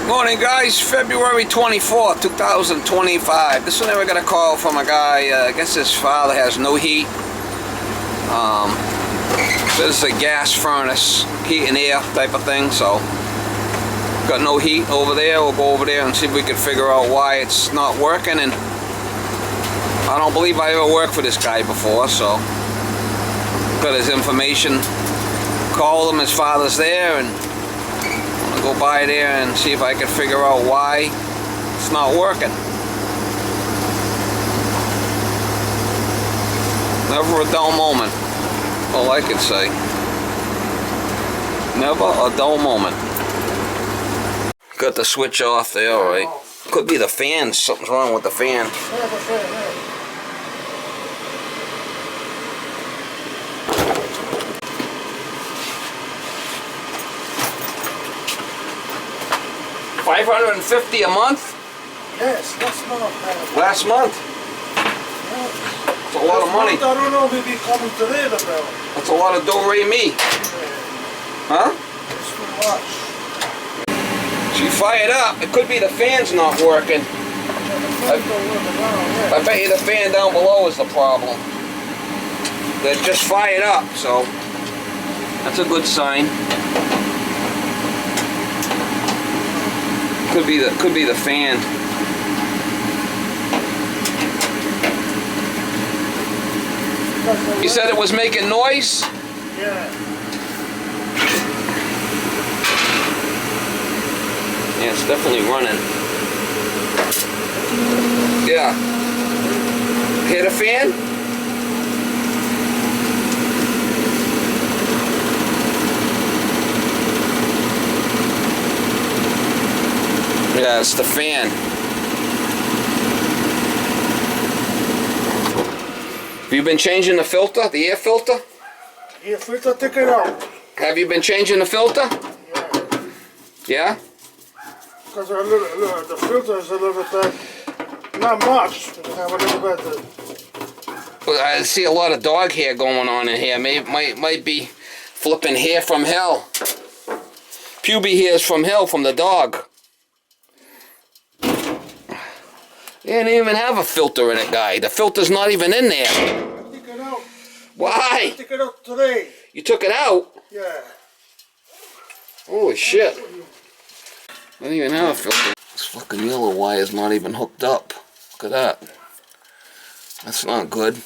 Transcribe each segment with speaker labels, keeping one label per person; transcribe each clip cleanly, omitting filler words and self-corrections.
Speaker 1: Morning guys, February 24th, 2025. This one I got a call from a guy, I guess his father has no heat. This is a gas furnace, heat and air type of thing, so got no heat over there. We'll go over there and see if we can figure out why it's not working. And I don't believe I ever worked for this guy before, so got his information, called him, his father's there, and go by there and see if I can figure out why it's not working. Never a dull moment, all I can say. Never a dull moment. Got the switch off there, alright. Could be the fan, something's wrong with the fan. $550 a month?
Speaker 2: Yes, last month.
Speaker 1: Last month?
Speaker 2: Yeah.
Speaker 1: That's a lot of money.
Speaker 2: I don't know, maybe coming today the bill.
Speaker 1: That's a lot of do-re-mi. Huh?
Speaker 2: It's too much.
Speaker 1: She fired up. It could be the fan's not working. I bet you the fan down below is the problem. They're just fired up, so that's a good sign. Could be the fan. You said it was making noise?
Speaker 2: Yeah.
Speaker 1: Yeah, it's definitely running. Yeah. Hear the fan? Yeah, it's the fan. Have you been changing the filter, the air filter?
Speaker 2: Air filter, take it out.
Speaker 1: Have you been changing the filter?
Speaker 2: Yeah.
Speaker 1: Yeah?
Speaker 2: Because the filter is a little bit, not much, but have a little bit.
Speaker 1: Well, I see a lot of dog hair going on in here. Might be flipping hair from hell. Pubic hairs from hell from the dog. They didn't even have a filter in it, guy. The filter's not even in there.
Speaker 2: I took it out.
Speaker 1: Why?
Speaker 2: I took it out today.
Speaker 1: You took it out?
Speaker 2: Yeah.
Speaker 1: Holy shit. I don't even have a filter. This fucking yellow wire's not even hooked up. Look at that. That's not good.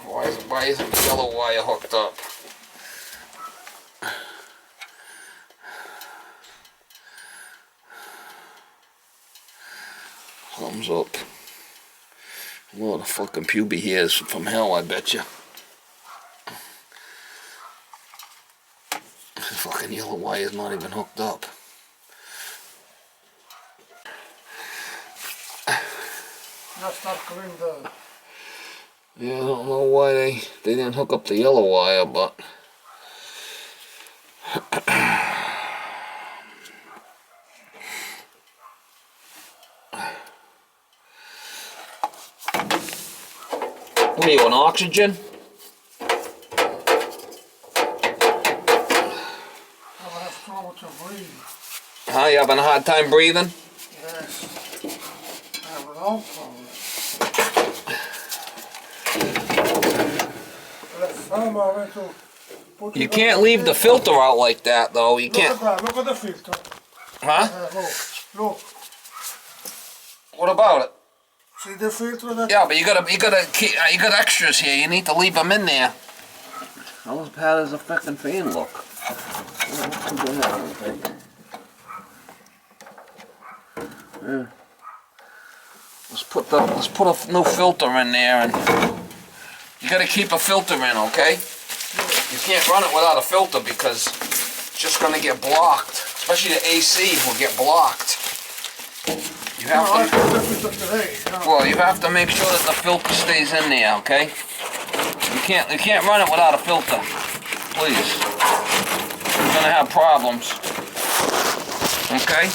Speaker 1: Why isn't the yellow wire hooked up? Thumbs up. A lot of fucking pubic hairs from hell, I bet you. This fucking yellow wire is not even hooked up.
Speaker 2: That's not clean the...
Speaker 1: Yeah, I don't know why they didn't hook up the yellow wire, but... What are you, on oxygen?
Speaker 2: I have trouble to breathe.
Speaker 1: Huh? You having a hard time breathing?
Speaker 2: Yes. I have a lung problem.
Speaker 1: You can't leave the filter out like that, though. You can't.
Speaker 2: Look at the filter.
Speaker 1: Huh?
Speaker 2: Look.
Speaker 1: What about it?
Speaker 2: See the filter? That
Speaker 1: Yeah, but you got extras here. You need to leave them in there. How bad does the fucking fan look? Yeah. Let's put a new filter in there, and you gotta keep a filter in, okay? You can't run it without a filter because it's just gonna get blocked. Especially the AC will get blocked. You have to. Well, you have to make sure that the filter stays in there, okay? You can't run it without a filter. Please. You're gonna have problems. Okay?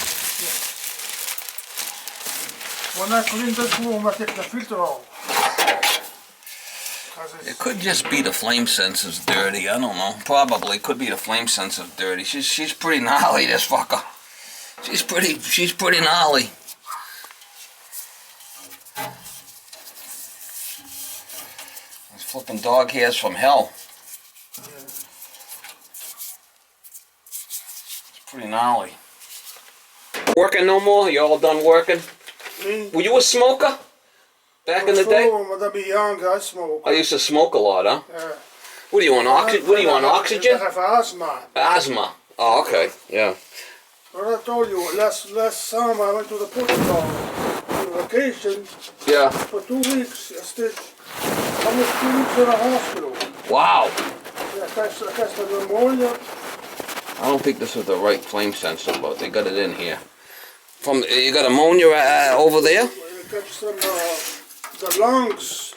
Speaker 2: When I clean that room, I take the filter off.
Speaker 1: It could just be the flame sensor's dirty. I don't know. Probably could be the flame sensor's dirty. She's pretty gnarly, this fucker. She's pretty gnarly. These flipping dog hairs from hell. It's pretty gnarly. Working no more? You all done working?
Speaker 2: Me?
Speaker 1: Were you a smoker? Back in the day?
Speaker 2: When I be young, I smoke.
Speaker 1: I used to smoke a lot, huh?
Speaker 2: Yeah.
Speaker 1: What do you want? What do you want? Oxygen?
Speaker 2: I have asthma.
Speaker 1: Asthma. Oh, okay. Yeah.
Speaker 2: Well, I told you, last summer I went to the Portugal on vacation
Speaker 1: Yeah.
Speaker 2: for 2 weeks. I stayed almost 2 weeks in a hospital.
Speaker 1: Wow.
Speaker 2: Yeah, I catch the pneumonia.
Speaker 1: I don't think this is the right flame sensor, but they got it in here. You got ammonia over there?
Speaker 2: I catch some, the lungs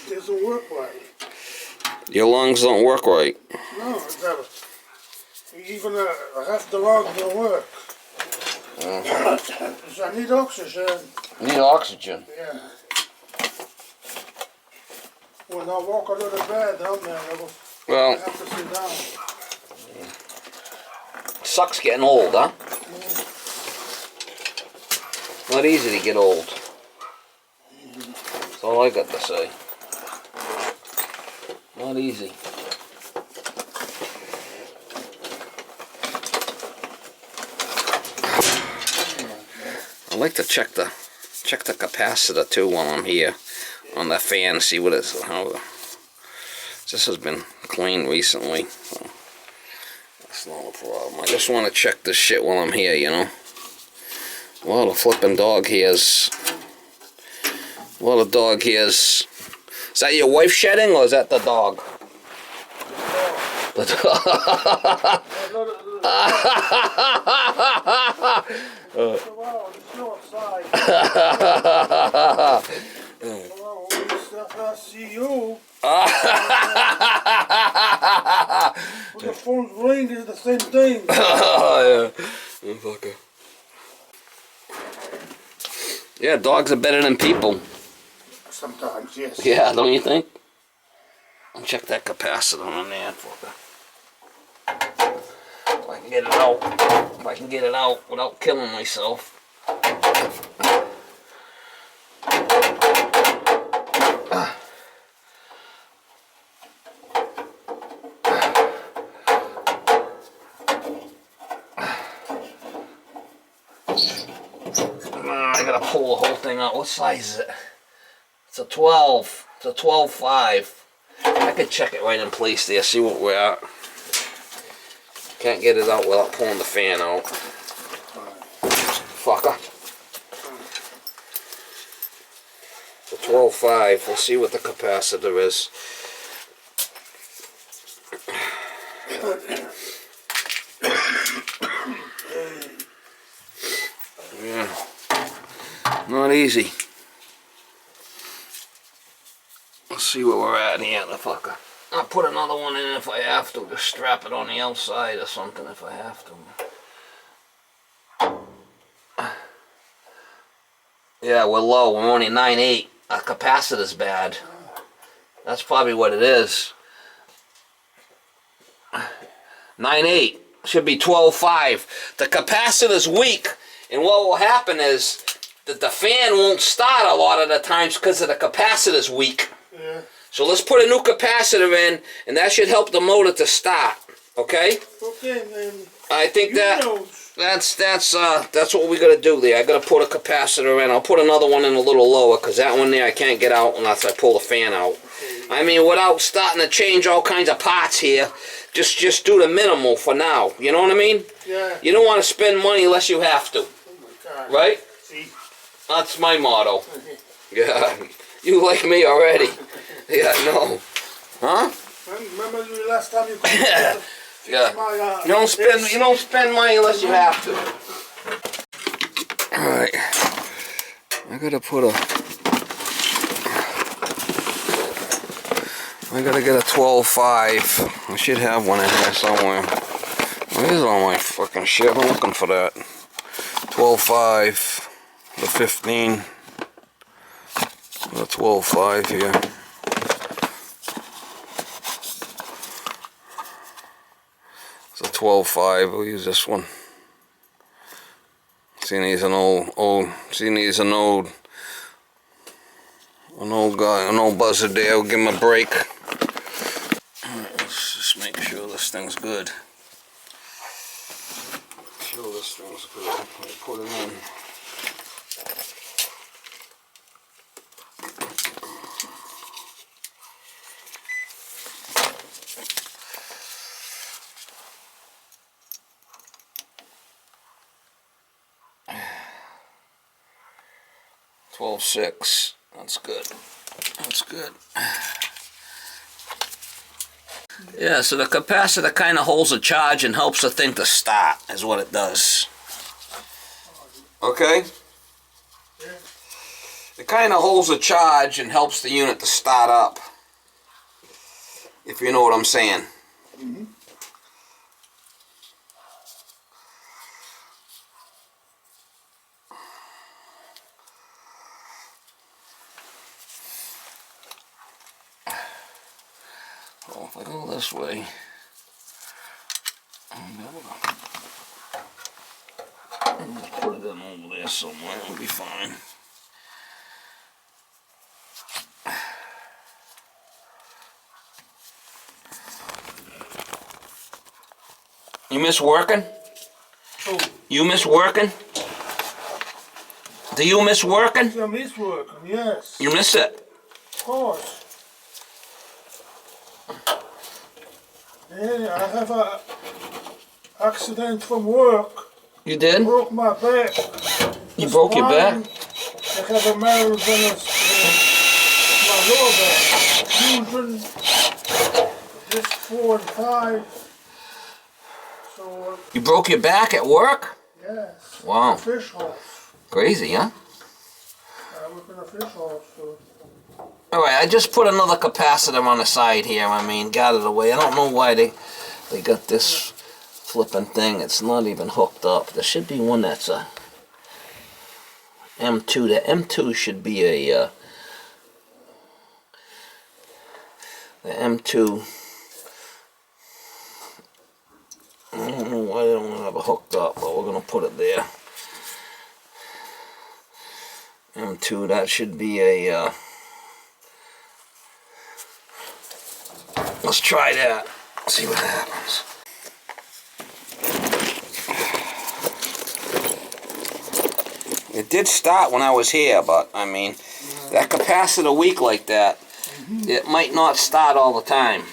Speaker 2: doesn't work right.
Speaker 1: Your lungs don't work right.
Speaker 2: No, it's even half the lungs don't work. So I need oxygen.
Speaker 1: Need oxygen.
Speaker 2: Yeah. When I walk a little bit down there, I have to sit down.
Speaker 1: Sucks getting old, huh? Not easy to get old. That's all I got to say. Not easy. I like to check the capacitor too while I'm here on the fan. See what it's how. This has been cleaned recently. So that's not a problem. I just want to check this shit while I'm here, you know. A lot of flipping dog hairs. A lot of dog hairs. Is that your wife shedding or is that the dog? The dog.
Speaker 2: Wow, it's no outside. Wow, I see you. When the phone's ringing, it's the same thing.
Speaker 1: Yeah. Fucker. Yeah, dogs are better than people.
Speaker 2: Sometimes, yes.
Speaker 1: Yeah, don't you think? I'll check that capacitor on there. If I can get it out. If I can get it out without killing myself. I gotta pull the whole thing out. What size is it? It's a 12. It's a 12.5. I could check it right in place there, see what we're at. Can't get it out without pulling the fan out. Fucker. It's a 12.5. We'll see what the capacitor is. Yeah. Not easy. Let's see where we're at here, the fucker. I'll put another one in if I have to. Just strap it on the outside or something if I have to. Yeah, we're low. We're only 9.8. Our capacitor's bad. That's probably what it is. 9.8. Should be 12.5. The capacitor's weak. And what will happen is that the fan won't start a lot of the times because of the capacitor's weak.
Speaker 2: Yeah.
Speaker 1: So let's put a new capacitor in, and that should help the motor to start. Okay?
Speaker 2: Okay, then.
Speaker 1: I think that's what we gotta do there. I gotta put a capacitor in. I'll put another one in a little lower because that one there I can't get out unless I pull the fan out. I mean, without starting to change all kinds of parts here, just do the minimal for now. You know what I mean?
Speaker 2: Yeah.
Speaker 1: You don't want to spend money unless you have to.
Speaker 2: Oh my God.
Speaker 1: Right?
Speaker 2: See?
Speaker 1: That's my motto. Yeah. You like me already. Yeah, no. Huh?
Speaker 2: Remember the last time you called
Speaker 1: Yeah.
Speaker 2: my,
Speaker 1: You don't spend money unless you have to. Alright. I gotta get a 12.5. I should have one in here somewhere. Where's all my fucking shit? I'm looking for that. 12.5. The 15. The 12.5 here. 12.5. We'll use this one. Seeing he's an old guy, an old buzzard there. We'll give him a break. Alright, let's just make sure this thing's good. Make sure this thing's good. We'll put it in. .6. That's good. That's good. Yeah, so the capacitor kind of holds a charge and helps the thing to start, is what it does. Okay? It kind of holds a charge and helps the unit to start up. If you know what I'm saying.
Speaker 2: Mm-hmm.
Speaker 1: Well, if I go this way, I'll just put it in over there somewhere, it'll be fine. You miss working?
Speaker 2: Oh.
Speaker 1: You miss working? Do you miss working?
Speaker 2: I miss working, yes.
Speaker 1: You miss it?
Speaker 2: Of course. Yeah, I have a accident from work.
Speaker 1: You did?
Speaker 2: Broke my back.
Speaker 1: You broke your back?
Speaker 2: I have a marrow in my lower back. Fusion, disc 4 and 5. So,
Speaker 1: You broke your back at work?
Speaker 2: yes.
Speaker 1: Wow.
Speaker 2: A fish house.
Speaker 1: Crazy, huh?
Speaker 2: I work in a fish house, so.
Speaker 1: Alright, I just put another capacitor on the side here. I mean, got it away. I don't know why they got this flipping thing. It's not even hooked up. There should be one that's a M2. The M2 should be a the M2. I don't know why they don't have it hooked up, but we're gonna put it there. M2, that should be a let's try that. See what happens. It did start when I was here, but I mean, that capacitor weak like that, it might not start all the time.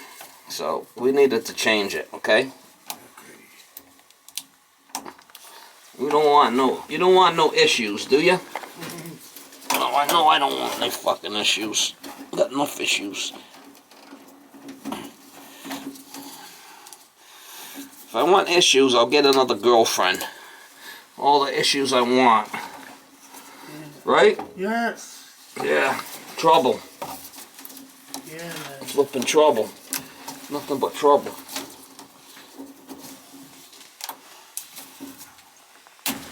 Speaker 1: So we needed to change it, okay? You don't want no issues, do you? No, I know I don't want no fucking issues. Got enough issues. If I want issues, I'll get another girlfriend. All the issues I want. Right?
Speaker 2: Yes.
Speaker 1: Yeah. Trouble.
Speaker 2: Yeah, man.
Speaker 1: Flipping trouble. Nothing but trouble.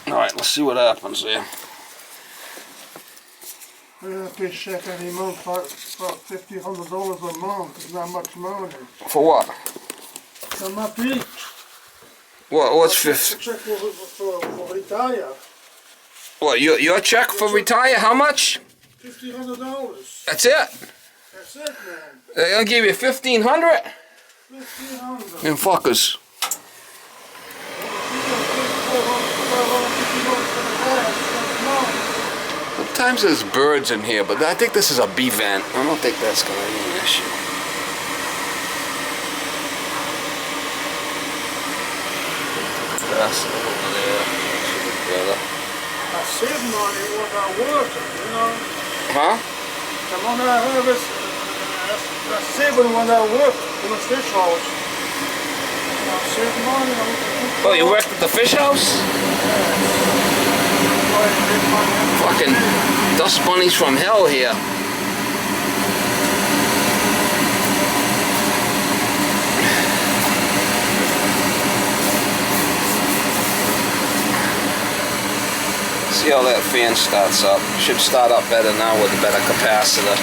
Speaker 1: Alright, let's see what happens there.
Speaker 2: I have to check any month for $50, $100 a month. It's not much money.
Speaker 1: For what?
Speaker 2: On my beach.
Speaker 1: What's 50?
Speaker 2: Check for retire.
Speaker 1: What, your check for retire, how much?
Speaker 2: $50, $100.
Speaker 1: That's it?
Speaker 2: That's it, man.
Speaker 1: They're gonna give you $1,500?
Speaker 2: $1,500.
Speaker 1: Them fuckers. Sometimes there's birds in here, but I think this is a bee vent. I don't think that's gonna be an issue. That's over there. Together.
Speaker 2: I save money when I work, you know.
Speaker 1: Huh?
Speaker 2: I'm on that harvest. I save when I work in a fish house. I save money.
Speaker 1: Oh, you worked at the fish house? Fucking dust bunnies from hell here. See how that fan starts up. Should start up better now with a better capacitor.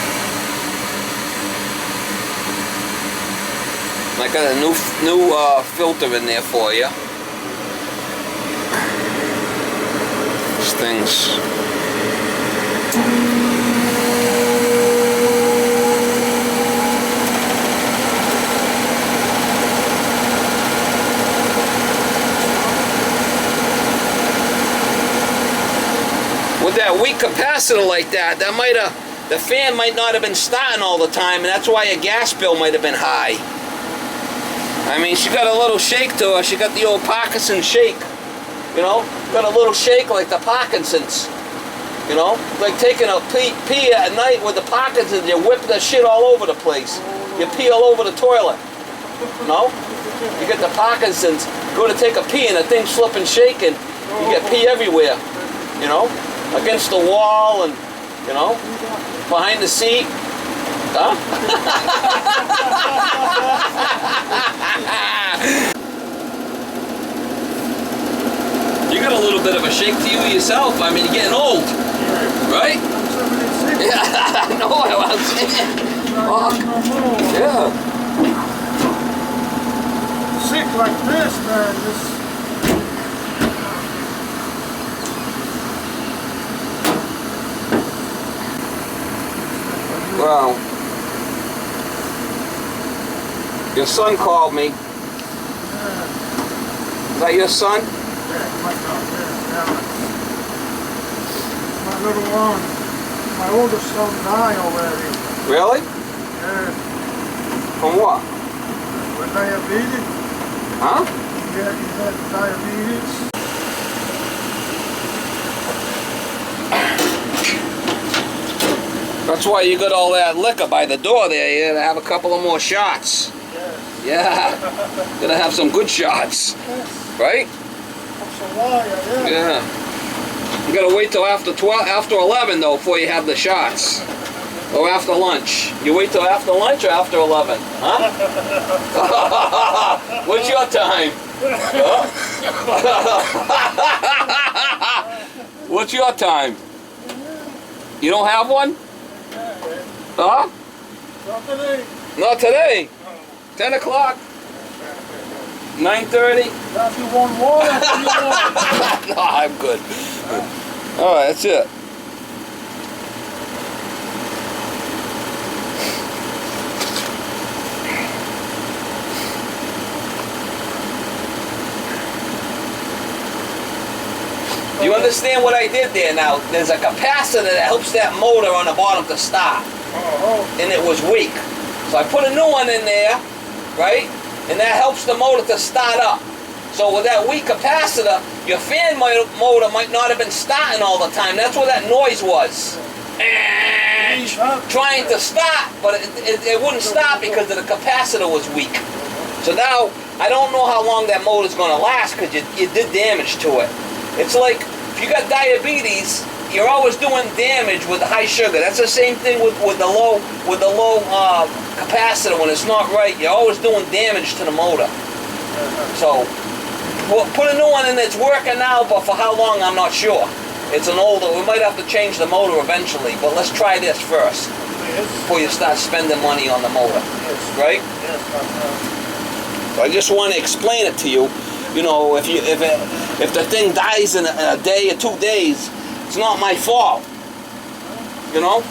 Speaker 1: I got a new filter in there for you. These things. With that weak capacitor like that, the fan might not have been starting all the time, and that's why your gas bill might have been high. I mean, she got a little shake to her. She got the old Parkinson shake, you know? Got a little shake like the Parkinsons, you know? Like taking a pee at night with the Parkinsons, you whip the shit all over the place. You pee all over the toilet, no? You get the Parkinsons, go to take a pee and the thing's flipping shaking. You get pee everywhere, you know? Against the wall and, you know, behind the seat. Huh? You got a little bit of a shake to you yourself. I mean, you're getting old, right? Yeah, I know what I'm saying. Yeah.
Speaker 2: Sick like this, man.
Speaker 1: Well, your son called me.
Speaker 2: Yeah.
Speaker 1: Is that your son?
Speaker 2: Yeah, my son, yeah. My little one. My oldest son died already.
Speaker 1: Really?
Speaker 2: Yeah.
Speaker 1: From what?
Speaker 2: With diabetes.
Speaker 1: Huh?
Speaker 2: Yeah, he had diabetes.
Speaker 1: That's why you got all that liquor by the door there. You gotta have a couple of more shots.
Speaker 2: Yes.
Speaker 1: Yeah. Gotta have some good shots.
Speaker 2: Yes.
Speaker 1: Right?
Speaker 2: That's a wire, yeah.
Speaker 1: Yeah. You gotta wait till after 11 though before you have the shots. Or after lunch. You wait till after lunch or after 11? Huh? What's your time? Huh? What's your time? You don't have one? Huh?
Speaker 2: Not today.
Speaker 1: Not today. 10 o'clock. 9:30.
Speaker 2: If you want more, that's what you want.
Speaker 1: No, I'm good. All right, that's it. Do you understand what I did there now? There's a capacitor that helps that motor on the bottom to start. And it was weak. So I put a new one in there, right? And that helps the motor to start up. So with that weak capacitor, your fan motor might not have been starting all the time. That's where that noise was. Trying to start, but it wouldn't stop because the capacitor was weak. So now, I don't know how long that motor's going to last because you did damage to it. It's like, if you got diabetes, you're always doing damage with the high sugar. That's the same thing with the low capacitor. When it's not right, you're always doing damage to the motor. So, put a new one in that's working now, but for how long, I'm not sure. It's an older, we might have to change the motor eventually, but let's try this first before you start spending money on the motor, right? So I just want to explain it to you. You know, if the thing dies in a day or 2 days, it's not my fault. You know?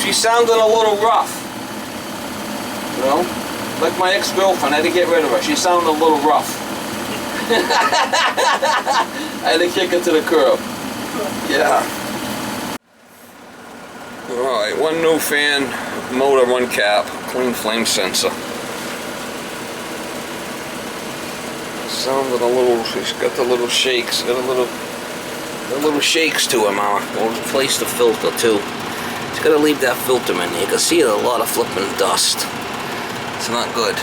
Speaker 1: She's sounding a little rough. You know? Like my ex-girlfriend, I had to get rid of her. She sounded a little rough. I had to kick her to the curb. Yeah. Alright, one new fan, motor, one cap, clean flame sensor. Sounded a little, she's got the little shakes, got a little shakes to her, Mama. We'll replace the filter too. Just gotta leave that filter in there. You can see a lot of flipping dust. It's not good.